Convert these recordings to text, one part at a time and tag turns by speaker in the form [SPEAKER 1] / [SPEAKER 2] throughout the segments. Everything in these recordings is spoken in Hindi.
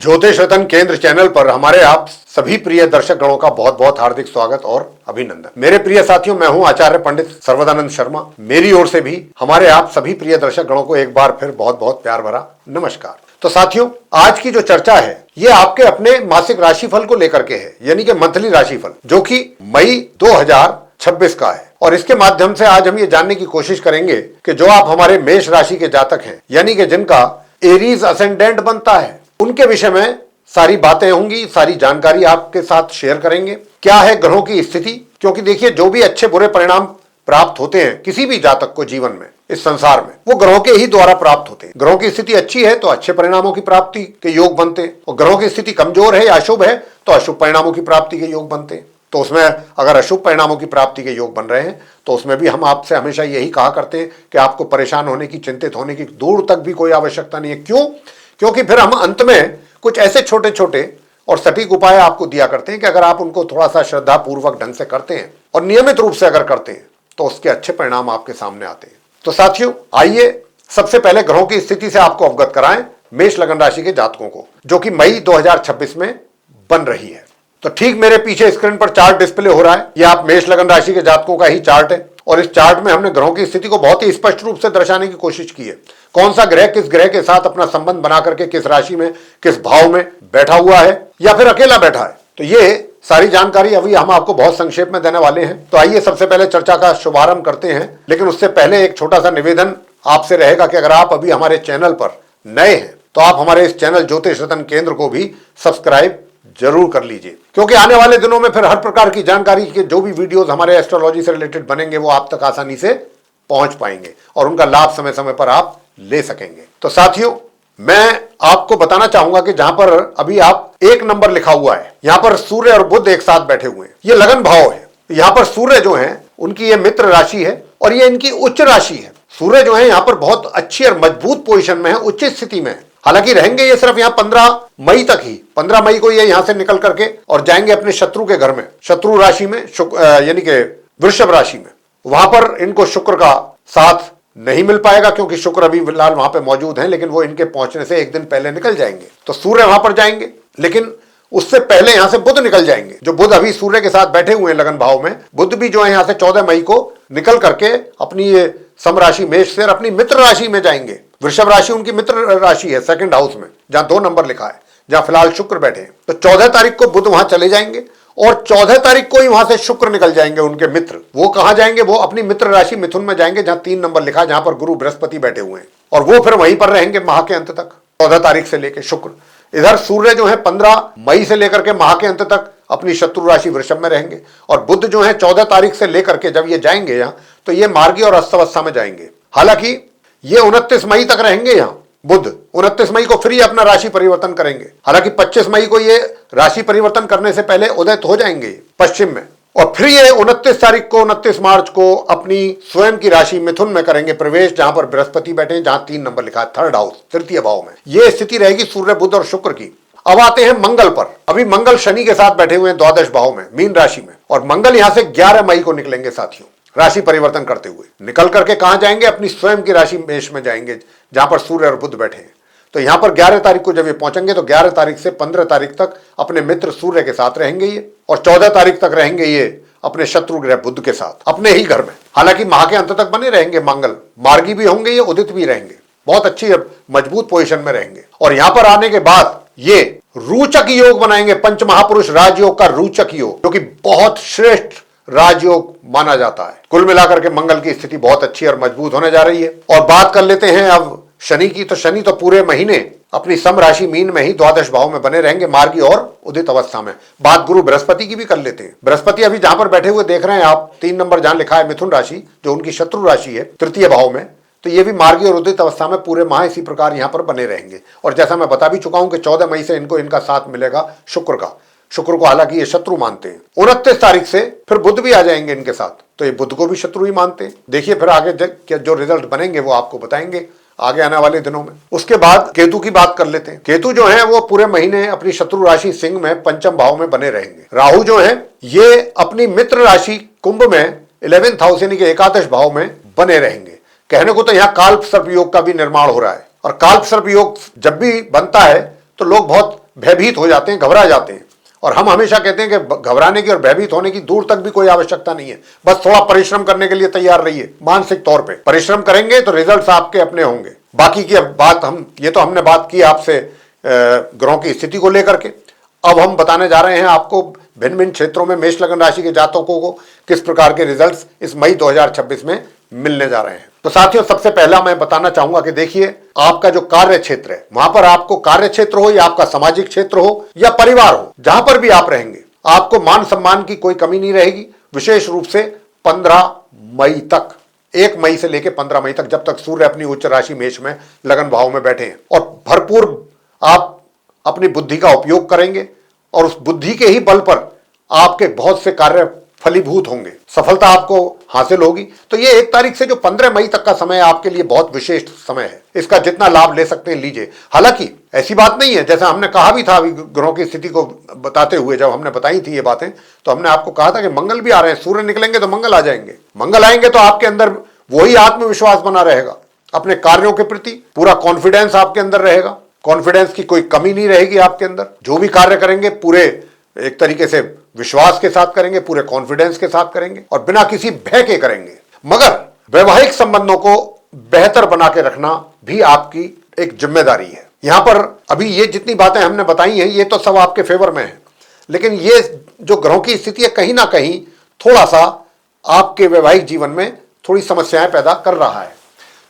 [SPEAKER 1] ज्योतिष रतन केंद्र चैनल पर हमारे आप सभी प्रिय दर्शक गणों का बहुत बहुत हार्दिक स्वागत और अभिनंदन। मेरे प्रिय साथियों, मैं हूं आचार्य पंडित सर्वदानंद शर्मा। मेरी ओर से भी हमारे आप सभी प्रिय दर्शक गणों को एक बार फिर बहुत बहुत प्यार भरा नमस्कार। तो साथियों, आज की जो चर्चा है ये आपके अपने मासिक राशिफल को लेकर के है, यानी कि मंथली राशिफल, जो कि मई 2026 का है। और इसके माध्यम से आज हम ये जानने की कोशिश करेंगे कि जो आप हमारे मेष राशि के जातक हैं, यानी कि जिनका एरीज असेंडेंट बनता है, उनके विषय में सारी बातें होंगी, सारी जानकारी आपके साथ शेयर करेंगे। क्या है ग्रहों की स्थिति, क्योंकि देखिए जो भी अच्छे बुरे परिणाम प्राप्त होते हैं किसी भी जातक को जीवन में, इस संसार में, वो ग्रहों के ही द्वारा प्राप्त होते हैं। ग्रहों की स्थिति अच्छी है तो अच्छे परिणामों की प्राप्ति के योग बनते हैं, और ग्रहों की स्थिति कमजोर है या अशुभ है तो अशुभ परिणामों की प्राप्ति के योग बनते हैं। तो उसमें अगर अशुभ परिणामों की प्राप्ति के योग बन रहे हैं तो उसमें भी हम आपसे हमेशा यही कहा करते हैं कि आपको परेशान होने की, चिंतित होने की दूर तक भी कोई आवश्यकता नहीं है। क्यों? क्योंकि फिर हम अंत में कुछ ऐसे छोटे छोटे और सटीक उपाय आपको दिया करते हैं कि अगर आप उनको थोड़ा सा श्रद्धा पूर्वक ढंग से करते हैं और नियमित रूप से अगर करते हैं तो उसके अच्छे परिणाम आपके सामने आते हैं। तो साथियों, आइए सबसे पहले ग्रहों की स्थिति से आपको अवगत कराएं मेष लगन राशि के जातकों को, जो कि मई 2026 में बन रही है। तो ठीक मेरे पीछे स्क्रीन पर चार्ट डिस्प्ले हो रहा है, यह आप मेष लगन राशि के जातकों का ही चार्ट है। और इस चार्ट में हमने ग्रहों की स्थिति को बहुत ही स्पष्ट रूप से दर्शाने की कोशिश की है। कौन सा ग्रह किस ग्रह के साथ अपना संबंध बना करके किस राशि में, किस भाव में बैठा हुआ है या फिर अकेला बैठा है, तो ये सारी जानकारी अभी हम आपको बहुत संक्षेप में देने वाले हैं। तो आइए सबसे पहले चर्चा का शुभारंभ करते हैं, लेकिन उससे पहले एक छोटा सा निवेदन आपसे रहेगा कि अगर आप अभी हमारे चैनल पर नए हैं तो आप हमारे इस चैनल ज्योतिष रतन केंद्र को भी सब्सक्राइब जरूर कर लीजिए, क्योंकि आने वाले दिनों में फिर हर प्रकार की जानकारी के जो भी वीडियोस हमारे एस्ट्रोलॉजी से रिलेटेड बनेंगे वो आप तक आसानी से पहुंच पाएंगे और उनका लाभ समय समय पर आप ले सकेंगे। तो साथियों, मैं आपको बताना चाहूंगा कि जहां पर अभी आप 1 नंबर लिखा हुआ है, यहां पर सूर्य और बुध एक साथ बैठे हुए हैं। ये लगन भाव है। यहां पर सूर्य जो है उनकी ये मित्र राशि है और ये इनकी उच्च राशि है। सूर्य जो है यहां पर बहुत अच्छी और मजबूत पोजीशन में है, उच्च स्थिति में है। हालांकि रहेंगे ये सिर्फ यहाँ 15 मई तक ही। 15 मई को ये यहां से निकल करके और जाएंगे अपने शत्रु के घर में, शत्रु राशि में, यानी कि वृषभ राशि में। वहां पर इनको शुक्र का साथ नहीं मिल पाएगा, क्योंकि शुक्र अभी फिलहाल वहां पे मौजूद हैं, लेकिन वो इनके पहुंचने से एक दिन पहले निकल जाएंगे। तो सूर्य वहां पर जाएंगे, लेकिन उससे पहले यहां से बुध निकल जाएंगे। जो बुध अभी सूर्य के साथ बैठे हुए हैं लगन भाव में, बुध भी जो है यहां से 14 मई को निकल करके अपनी ये समराशि मेष से अपनी मित्र राशि में जाएंगे। वृषभ राशि उनकी मित्र राशि है, सेकंड हाउस में, जहां 2 नंबर लिखा है, जहां फिलहाल शुक्र बैठे हैं। तो 14 तारीख को बुध वहां चले जाएंगे और 14 तारीख को ही वहां से शुक्र निकल जाएंगे उनके मित्र। वो कहां जाएंगे? वो अपनी मित्र राशि मिथुन में जाएंगे, जहां 3 नंबर लिखा है, जहां पर गुरु बृहस्पति बैठे हुए हैं, और वो फिर वहीं पर रहेंगे माह के अंत तक, 14 तारीख से लेकर शुक्र। इधर सूर्य जो है 15 मई से लेकर के माह के अंत तक अपनी शत्रु राशि वृषभ में रहेंगे, और बुध जो है 14 तारीख से लेकर के जब ये जाएंगे यहाँ, तो ये मार्गी और अस्तवस्था में जाएंगे। हालांकि ये 29 मई तक रहेंगे यहाँ बुध। 29 मई को फिर ये अपना राशि परिवर्तन करेंगे। हालांकि 25 मई को ये राशि परिवर्तन करने से पहले उदय हो जाएंगे पश्चिम में, और फिर ये 29 तारीख को, 29 मार्च को अपनी स्वयं की राशि मिथुन में करेंगे प्रवेश, जहां पर बृहस्पति बैठे हैं, जहां 3 नंबर लिखा है, थर्ड हाउस, तृतीय भाव में। ये स्थिति रहेगी सूर्य, बुध और शुक्र की। अब आते हैं मंगल पर। अभी मंगल शनि के साथ बैठे हुए हैं द्वादश भाव में, मीन राशि में, और मंगल यहां से 11 मई को निकलेंगे साथियों, राशि परिवर्तन करते हुए। निकल करके कहां जाएंगे? अपनी स्वयं की राशि मेष में जाएंगे, जहां पर सूर्य और बुध बैठे हैं। तो यहां पर 11 तारीख को जब ये पहुंचेंगे तो 11 तारीख से 15 तारीख तक अपने मित्र सूर्य के साथ रहेंगे ये, और 14 तारीख तक रहेंगे ये अपने शत्रु ग्रह बुध के साथ अपने ही घर में। हालांकि माह के अंत तक बने रहेंगे मंगल, मार्गी भी होंगे, ये उदित भी रहेंगे, बहुत अच्छी मजबूत पोजीशन में रहेंगे। और यहां पर आने के बाद ये रूचक योग बनाएंगे, पंच महापुरुष राजयोग का रूचक योग, जो कि बहुत श्रेष्ठ राजयोग माना जाता है। कुल मिलाकर के मंगल की स्थिति बहुत अच्छी और मजबूत होने जा रही है। और बात कर लेते हैं अब शनि की। तो शनि तो पूरे महीने अपनी सम राशि मीन में ही द्वादश भाव में बने रहेंगे, मार्गी और उदित अवस्था में। बात गुरु बृहस्पति की भी कर लेते हैं। बृहस्पति अभी जहां पर बैठे हुए देख रहे हैं आप, 3 नंबर जहां लिखा है मिथुन राशि, जो उनकी शत्रु राशि है, तृतीय भाव में, तो ये भी मार्गी और उदित अवस्था में पूरे माह इसी प्रकार यहां पर बने रहेंगे। और जैसा मैं बता भी चुका हूं कि 14 मई से इनको इनका साथ मिलेगा शुक्र का। शुक्र को हालांकि ये शत्रु मानते हैं। 29 तारीख से फिर बुध भी आ जाएंगे इनके साथ, तो ये बुध को भी शत्रु ही मानते हैं। देखिए फिर आगे जो रिजल्ट बनेंगे वो आपको बताएंगे आगे आने वाले दिनों में। उसके बाद केतु की बात कर लेते हैं। केतु जो है वो पूरे महीने अपनी शत्रु राशि सिंह में पंचम भाव में बने रहेंगे। राहु जो है ये अपनी मित्र राशि कुंभ में 11th हाउस यानी कि एकादश भाव में बने रहेंगे। कहने को तो यहाँ काल्प सर्प योग का भी निर्माण हो रहा है, और काल्प सर्प योग जब भी बनता है तो लोग बहुत भयभीत हो जाते हैं, घबरा जाते हैं। और हम हमेशा कहते हैं कि घबराने की और भयभीत होने की दूर तक भी कोई आवश्यकता नहीं है, बस थोड़ा परिश्रम करने के लिए तैयार रहिए। मानसिक तौर पे परिश्रम करेंगे तो रिजल्ट्स आपके अपने होंगे। बाकी की अब बात ये तो हमने बात की आपसे ग्रहों की स्थिति को लेकर के। अब हम बताने जा रहे हैं आपको भिन्न भिन्न क्षेत्रों में मेष लगन राशि के जातकों को किस प्रकार के रिजल्ट्स इस मई 2026 में मिलने जा रहे हैं। तो साथियों, सबसे पहला मैं बताना चाहूंगा कि देखिए, आपका जो कार्य क्षेत्र है, वहां पर आपको कार्य क्षेत्र हो या आपका सामाजिक क्षेत्र हो या परिवार हो, जहां पर भी आप रहेंगे, आपको मान सम्मान की कोई कमी नहीं रहेगी। विशेष रूप से 15 मई तक, 1 मई से लेकर 15 मई तक, जब तक सूर्य अपनी उच्च राशि मेष में लगन भाव में बैठे हैं, और भरपूर आप अपनी बुद्धि का उपयोग करेंगे और उस बुद्धि के ही बल पर आपके बहुत से कार्य फलीभूत होंगे, सफलता आपको हासिल होगी। तो ये 1 तारीख से जो 15 मई तक का समय आपके लिए बहुत विशेष समय है, इसका जितना लाभ ले सकते हैं लीजिए। हालांकि ऐसी बात नहीं है, जैसा हमने कहा भी था अभी ग्रहों की स्थिति को बताते हुए, जब हमने बताई थी ये बातें, तो हमने आपको कहा था कि मंगल भी आ रहे हैं, सूर्य निकलेंगे तो मंगल आ जाएंगे। मंगल आएंगे तो आपके अंदर वही आत्मविश्वास बना रहेगा, अपने कार्यों के प्रति पूरा कॉन्फिडेंस आपके अंदर रहेगा, कॉन्फिडेंस की कोई कमी नहीं रहेगी आपके अंदर। जो भी कार्य करेंगे पूरे एक तरीके से विश्वास के साथ करेंगे, पूरे कॉन्फिडेंस के साथ करेंगे और बिना किसी भय के करेंगे। मगर वैवाहिक संबंधों को बेहतर बना के रखना भी आपकी एक जिम्मेदारी है। यहां पर अभी ये जितनी बातें हमने बताई हैं, ये तो सब आपके फेवर में है, लेकिन ये जो ग्रहों की स्थिति है, कहीं ना कहीं थोड़ा सा आपके वैवाहिक जीवन में थोड़ी समस्याएं पैदा कर रहा है।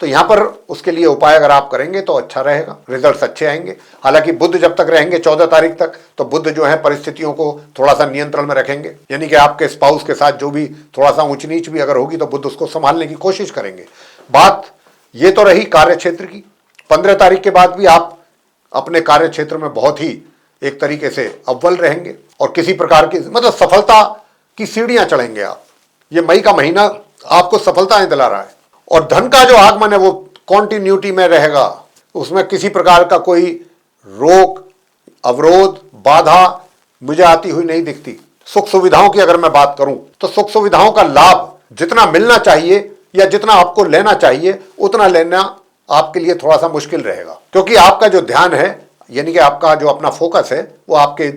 [SPEAKER 1] तो यहां पर उसके लिए उपाय अगर आप करेंगे तो अच्छा रहेगा, रिजल्ट्स अच्छे आएंगे। हालांकि बुध जब तक रहेंगे 14 तारीख तक, तो बुध जो है परिस्थितियों को थोड़ा सा नियंत्रण में रखेंगे, यानी कि आपके स्पाउस के साथ जो भी थोड़ा सा ऊंच नीच भी अगर होगी तो बुध उसको संभालने की कोशिश करेंगे। बात ये तो रही कार्य क्षेत्र की। 15 तारीख के बाद भी आप अपने कार्य क्षेत्र में बहुत ही एक तरीके से अव्वल रहेंगे और किसी प्रकार की मतलब सफलता की सीढ़ियां चढ़ेंगे आप। ये मई का महीना आपको सफलताएं दिला रहा है और धन का जो आगमन है वो कॉन्टिन्यूटी में रहेगा, उसमें किसी प्रकार का कोई रोक, अवरोध, बाधा मुझे आती हुई नहीं दिखती। सुख सुविधाओं की अगर मैं बात करूं तो सुख सुविधाओं का लाभ जितना मिलना चाहिए या जितना आपको लेना चाहिए उतना लेना आपके लिए थोड़ा सा मुश्किल रहेगा, क्योंकि आपका जो ध्यान है, यानी कि आपका जो अपना फोकस है, वो आपके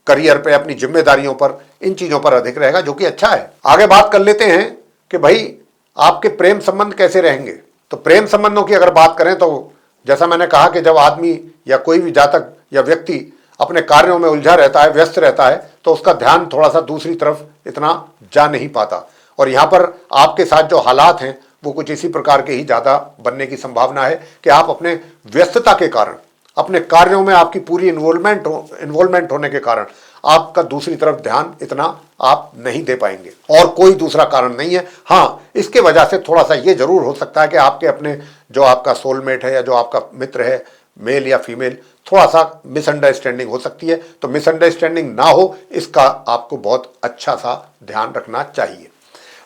[SPEAKER 1] करियर पे, अपनी जिम्मेदारियों पर, इन चीजों पर अधिक रहेगा, जो कि अच्छा है। आगे बात कर लेते हैं कि भाई आपके प्रेम संबंध कैसे रहेंगे। तो प्रेम संबंधों की अगर बात करें तो जैसा मैंने कहा कि जब आदमी या कोई भी जातक या व्यक्ति अपने कार्यों में उलझा रहता है, व्यस्त रहता है, तो उसका ध्यान थोड़ा सा दूसरी तरफ इतना जा नहीं पाता। और यहाँ पर आपके साथ जो हालात हैं वो कुछ इसी प्रकार के ही ज़्यादा बनने की संभावना है कि आप अपने व्यस्तता के कारण, अपने कार्यों में आपकी पूरी इन्वॉल्वमेंट होने के कारण आपका दूसरी तरफ ध्यान इतना आप नहीं दे पाएंगे, और कोई दूसरा कारण नहीं है। हाँ, इसके वजह से थोड़ा सा ये जरूर हो सकता है कि आपके अपने जो आपका सोलमेट है या जो आपका मित्र है, मेल या फीमेल, थोड़ा सा मिसअंडरस्टैंडिंग हो सकती है। तो मिसअंडरस्टैंडिंग ना हो, इसका आपको बहुत अच्छा सा ध्यान रखना चाहिए।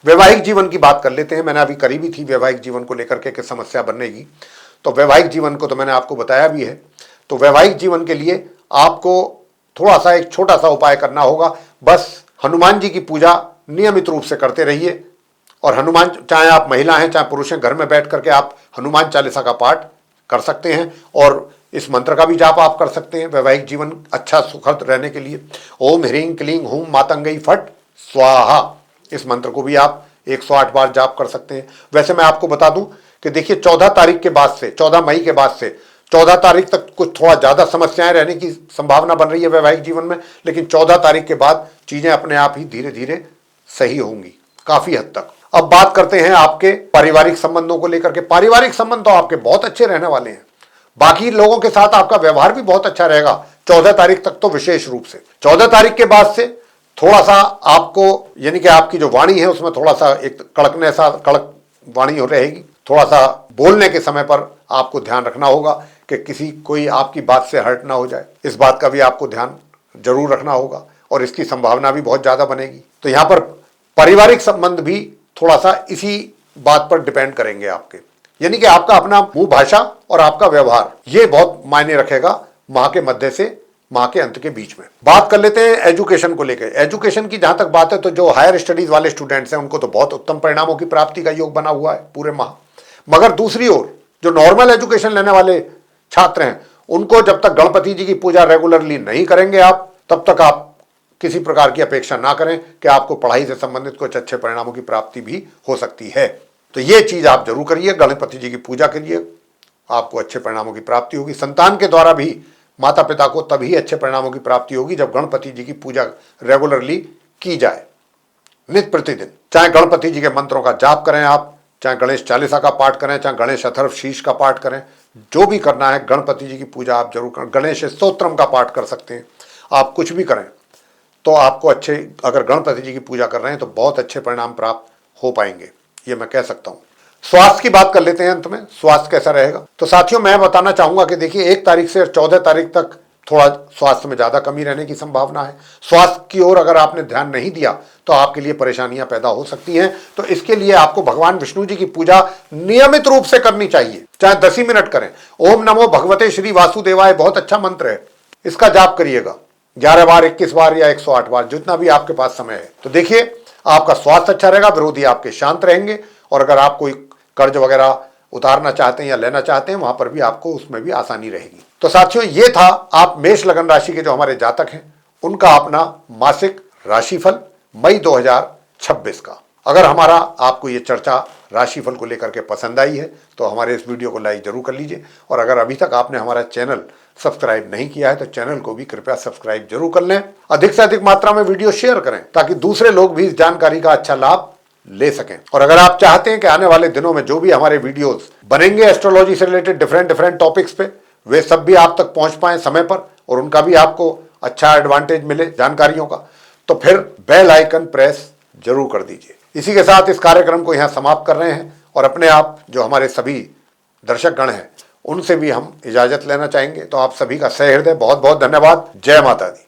[SPEAKER 1] वैवाहिक जीवन की बात कर लेते हैं। मैंने अभी करी भी थी वैवाहिक जीवन को लेकर के समस्या बनने की, तो वैवाहिक जीवन को तो मैंने आपको बताया भी है। तो वैवाहिक जीवन के लिए आपको थोड़ा सा एक छोटा सा उपाय करना होगा। बस हनुमान जी की पूजा नियमित रूप से करते रहिए, और हनुमान, चाहे आप महिला हैं चाहे पुरुष हैं, घर में बैठ करके आप हनुमान चालीसा का पाठ कर सकते हैं और इस मंत्र का भी जाप आप कर सकते हैं वैवाहिक जीवन अच्छा सुखद रहने के लिए। ओम ह्रीं क्लीं हूं मातंगई फट स्वाहा, इस मंत्र को भी आप 108 बार जाप कर सकते हैं। वैसे मैं आपको बता दूं कि देखिए 14 तारीख के बाद से, 14 मई के बाद से 14 तारीख तक कुछ थोड़ा ज़्यादा समस्याएं रहने की संभावना बन रही है वैवाहिक जीवन में, लेकिन 14 तारीख के बाद चीज़ें अपने आप ही धीरे धीरे सही होंगी काफ़ी हद तक। अब बात करते हैं आपके पारिवारिक संबंधों को लेकर के। पारिवारिक संबंध तो आपके बहुत अच्छे रहने वाले हैं, बाकी लोगों के साथ आपका व्यवहार भी बहुत अच्छा रहेगा 14 तारीख तक तो विशेष रूप से। 14 तारीख के बाद से थोड़ा सा आपको, यानी कि आपकी जो वाणी है उसमें थोड़ा सा एक कड़क वाणी हो रहेगी। थोड़ा सा बोलने के समय पर आपको ध्यान रखना होगा कि कोई आपकी बात से हर्ट ना हो जाए, इस बात का भी आपको ध्यान जरूर रखना होगा, और इसकी संभावना भी बहुत ज़्यादा बनेगी। तो यहाँ पर पारिवारिक संबंध भी थोड़ा सा इसी बात पर डिपेंड करेंगे आपके, यानी कि आपका अपना मुंह भाषा और आपका व्यवहार, ये बहुत मायने रखेगा माह के मध्य से माह के अंत के बीच में। बात कर लेते हैं एजुकेशन को लेकर। एजुकेशन की जहां तक बात है तो जो हायर स्टडीज वाले स्टूडेंट्स हैं उनको तो बहुत उत्तम परिणामों की प्राप्ति का योग बना हुआ है पूरे माह। मगर दूसरी ओर जो नॉर्मल एजुकेशन लेने वाले छात्र हैं उनको जब तक गणपति जी की पूजा रेगुलरली नहीं करेंगे आप, तब तक आप किसी प्रकार की अपेक्षा ना करें कि आपको पढ़ाई से संबंधित कुछ अच्छे परिणामों की प्राप्ति भी हो सकती है। तो ये चीज आप जरूर करिए, गणपति जी की पूजा करिए, आपको अच्छे परिणामों की प्राप्ति होगी। संतान के द्वारा भी माता पिता को तभी अच्छे परिणामों की प्राप्ति होगी जब गणपति जी की पूजा रेगुलरली की जाए, नित्य प्रतिदिन। चाहे गणपति जी के मंत्रों का जाप करें आप, चाहे गणेश चालीसा का पाठ करें, चाहे गणेश अथर्व शीर्ष का पाठ करें, जो भी करना है गणपति जी की पूजा आप जरूर करें। गणेश स्तोत्रम का पाठ कर सकते हैं, आप कुछ भी करें तो आपको अच्छे, अगर गणपति जी की पूजा कर रहे हैं तो बहुत अच्छे परिणाम प्राप्त हो पाएंगे, ये मैं कह सकता हूं। स्वास्थ्य की बात कर लेते हैं अंत में, स्वास्थ्य कैसा रहेगा। तो साथियों मैं बताना चाहूंगा कि देखिए 1 तारीख से 14 तारीख तक थोड़ा स्वास्थ्य में ज्यादा कमी रहने की संभावना है। स्वास्थ्य की ओर अगर आपने ध्यान नहीं दिया तो आपके लिए परेशानियां पैदा हो सकती हैं। तो इसके लिए आपको भगवान विष्णु जी की पूजा नियमित रूप से करनी चाहिए, चाहे 10 ही मिनट करें। ओम नमो भगवते श्री वासुदेवाय बहुत अच्छा मंत्र है, इसका जाप करिएगा 11 बार, 21 बार या 108 बार, जितना भी आपके पास समय है। तो देखिए आपका स्वास्थ्य अच्छा रहेगा, विरोधी आपके शांत रहेंगे, और अगर आप कोई कर्ज वगैरह उतारना चाहते हैं या लेना चाहते हैं वहां पर भी आपको उसमें भी आसानी रहेगी। तो साथियों ये था आप मेष लगन राशि के जो हमारे जातक हैं उनका अपना मासिक राशिफल मई 2026 का। अगर हमारा आपको ये चर्चा राशिफल को लेकर के पसंद आई है तो हमारे इस वीडियो को लाइक जरूर कर लीजिए, और अगर अभी तक आपने हमारा चैनल सब्सक्राइब नहीं किया है तो चैनल को भी कृपया सब्सक्राइब जरूर कर लें। अधिक से अधिक मात्रा में वीडियो शेयर करें ताकि दूसरे लोग भी इस जानकारी का अच्छा लाभ ले सकें। और अगर आप चाहते हैं कि आने वाले दिनों में जो भी हमारे वीडियोस बनेंगे एस्ट्रोलॉजी से रिलेटेड डिफरेंट टॉपिक्स पे, वे सब भी आप तक पहुंच पाए समय पर और उनका भी आपको अच्छा एडवांटेज मिले जानकारियों का, तो फिर बेल आइकन प्रेस जरूर कर दीजिए। इसी के साथ इस कार्यक्रम को यहां समाप्त कर रहे हैं और अपने आप जो हमारे सभी दर्शक गण हैं उनसे भी हम इजाजत लेना चाहेंगे। तो आप सभी का सहृदय बहुत बहुत धन्यवाद। जय माता दी।